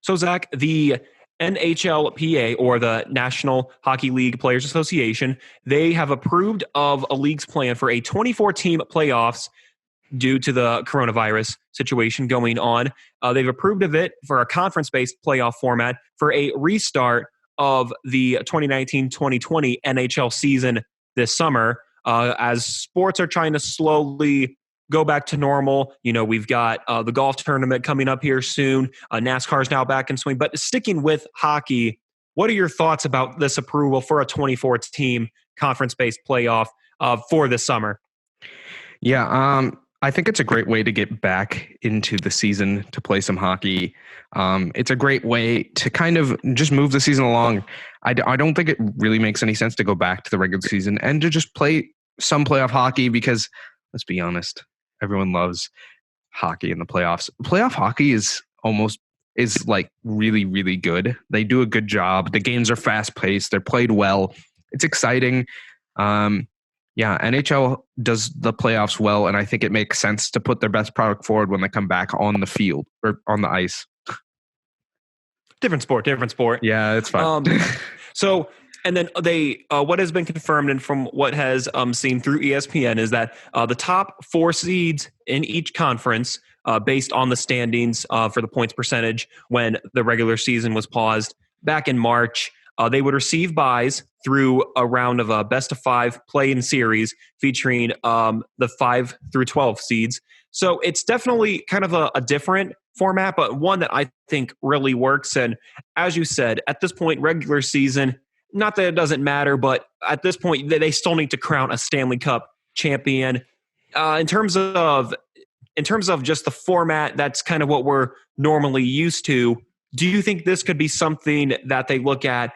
So, Zach, the NHLPA, or the National Hockey League Players Association, they have approved of a league's plan for a 24-team playoffs due to the coronavirus situation going on. They've approved of it for a conference-based playoff format for a restart of the 2019-2020 NHL season this summer, as sports are trying to slowly go back to normal. We've got the golf tournament coming up here soon. NASCAR is now back in swing. But sticking with hockey, what are your thoughts about this approval for a 24-team conference-based playoff for this summer? Yeah, I think it's a great way to get back into the season to play some hockey. It's a great way to kind of just move the season along. I don't think it really makes any sense to go back to the regular season and to just play some playoff hockey because, let's be honest, everyone loves hockey in the playoffs. Playoff hockey is like really, really good. They do a good job. The games are fast paced. They're played well. It's exciting. NHL does the playoffs well, and I think it makes sense to put their best product forward when they come back on the field or on the ice. Different sport. Yeah, it's fine. And then what has been confirmed and from what has seen through ESPN is that the top 4 seeds in each conference, based on the standings for the points percentage when the regular season was paused back in March, they would receive buys through a round of a best-of-5 play-in series featuring the 5 through 12 seeds. So it's definitely kind of a different format, but one that I think really works. And as you said, at this point, regular season, not that it doesn't matter, but at this point, they still need to crown a Stanley Cup champion. In terms of just the format, that's kind of what we're normally used to. Do you think this could be something that they look at,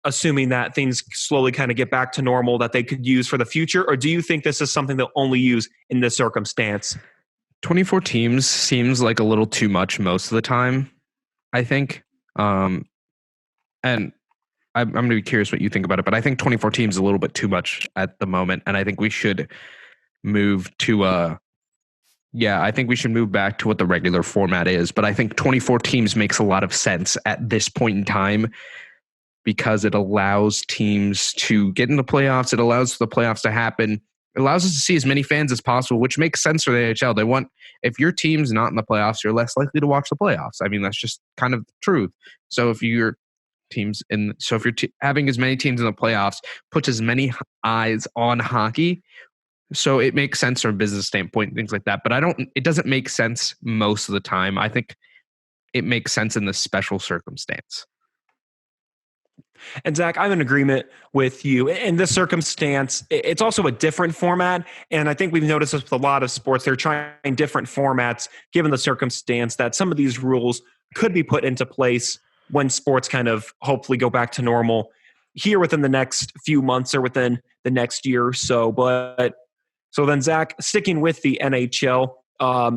assuming that things slowly kind of get back to normal, that they could use for the future? Or do you think this is something they'll only use in this circumstance? 24 teams seems like a little too much most of the time, I think. And I'm going to be curious what you think about it, but I think 24 teams is a little bit too much at the moment. And I think we should move to I think we should move back to what the regular format is. But I think 24 teams makes a lot of sense at this point in time because it allows teams to get in the playoffs. It allows the playoffs to happen. It allows us to see as many fans as possible, which makes sense for the NHL. If your team's not in the playoffs, you're less likely to watch the playoffs. I mean, that's just kind of the truth. So if you're having as many teams in the playoffs, puts as many eyes on hockey. So it makes sense from a business standpoint, things like that. But it doesn't make sense most of the time. I think it makes sense in this special circumstance. And Zach, I'm in agreement with you. In this circumstance, it's also a different format. And I think we've noticed this with a lot of sports. They're trying different formats given the circumstance that some of these rules could be put into place when sports kind of hopefully go back to normal here within the next few months or within the next year or so. But so then, Zach, sticking with the NHL,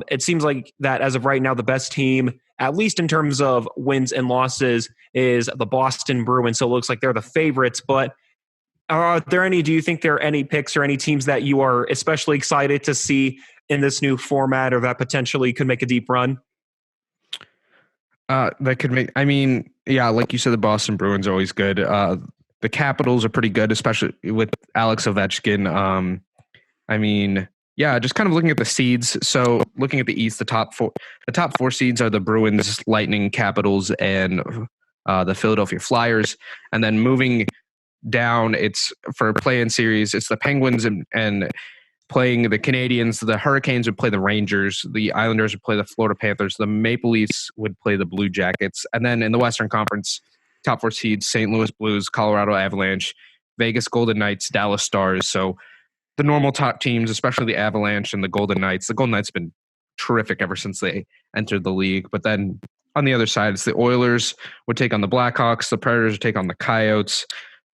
it seems like that as of right now, the best team, at least in terms of wins and losses, is the Boston Bruins. So it looks like they're the favorites. But do you think there are any picks or any teams that you are especially excited to see in this new format or that potentially could make a deep run? Like you said, the Boston Bruins are always good. The Capitals are pretty good, especially with Alex Ovechkin. Just kind of looking at the seeds. So looking at the East, the top four seeds are the Bruins, Lightning, Capitals, and the Philadelphia Flyers. And then moving down, it's for play-in series, it's the Penguins and playing the Canadians. The Hurricanes would play the Rangers. The Islanders would play the Florida Panthers. The Maple Leafs would play the Blue Jackets. And then in the Western Conference, top four seeds, St. Louis Blues, Colorado Avalanche, Vegas Golden Knights, Dallas Stars. So the normal top teams, especially the Avalanche and the Golden Knights. The Golden Knights have been terrific ever since they entered the league. But then on the other side, it's the Oilers would take on the Blackhawks. The Predators would take on the Coyotes.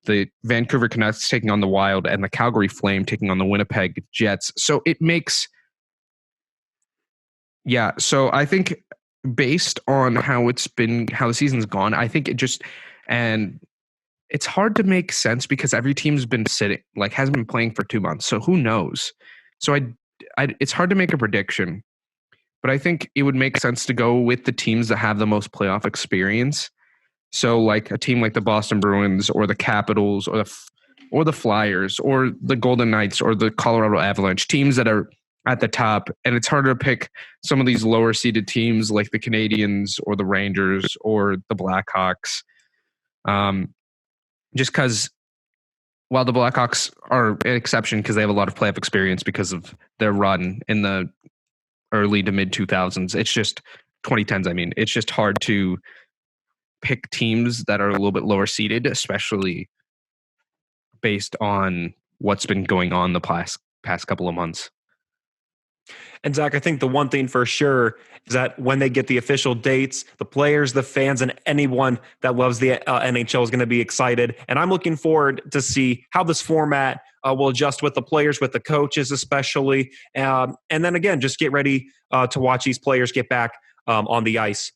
The Vancouver Canucks taking on the Wild, and the Calgary Flame taking on the Winnipeg Jets. So it makes, so I think based on how the season's gone, I think and it's hard to make sense because every team's been hasn't been playing for 2 months. So who knows? So it's hard to make a prediction, but I think it would make sense to go with the teams that have the most playoff experience. So like a team like the Boston Bruins or the Capitals or the Flyers or the Golden Knights or the Colorado Avalanche, teams that are at the top. And it's harder to pick some of these lower seeded teams like the Canadians or the Rangers or the Blackhawks. Just because while the Blackhawks are an exception because they have a lot of playoff experience because of their run in the early to mid 2000s, it's just 2010s. I mean, it's just hard to pick teams that are a little bit lower seeded, especially based on what's been going on the past couple of months. And Zach, I think the one thing for sure is that when they get the official dates, the players, the fans, and anyone that loves the NHL is going to be excited. And I'm looking forward to see how this format will adjust with the players, with the coaches especially. And then again, just get ready to watch these players get back on the ice.